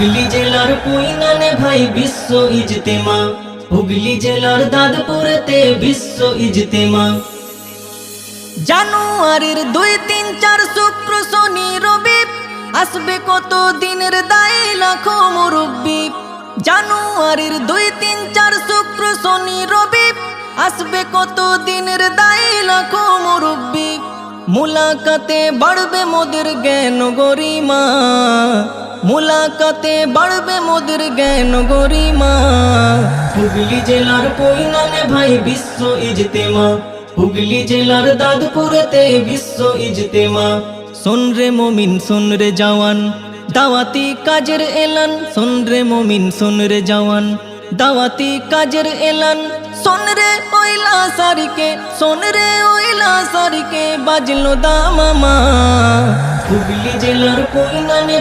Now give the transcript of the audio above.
হুগলি জেলার কুইনানে ভাই বিশ্ব ইজতেমা, হুগলি জেলার দাঁতপুরেতে বিশ্ব ইজতেমা। জানুয়ারির 2, 3, 4 শুক্র শনি রবি আসবে কত দিনের দায়ী লাখো মুরব্বি। জানুয়ারির 2, 3, 4 শুক্র শনি রবি আসবে কত দিনের দায়ী লাখো মুরব্বি। মুলাকাতে বাড়বে মোদের জ্ঞান গরিমা, মুলাকাতে বাড়বে মোদের জ্ঞান গরিমা। হুগলি জেলার কুইনানে ভাই বিশ্ব ইজতেমা, হুগলি জেলার দাঁতপুরেতে বিশ্ব ইজতেমা। শোন রে মুমিন শোন রে জওয়ান, দাওয়াতি কাজের এলান। শোন রে মুমিন শোন রে জওয়ান, দাওয়াতি কাজের এলান। শোন রে ওইলা সারিকে, শোন রে ওইলা সারিকে বাজলো দামামা। হুগলি জেলার কুইনানে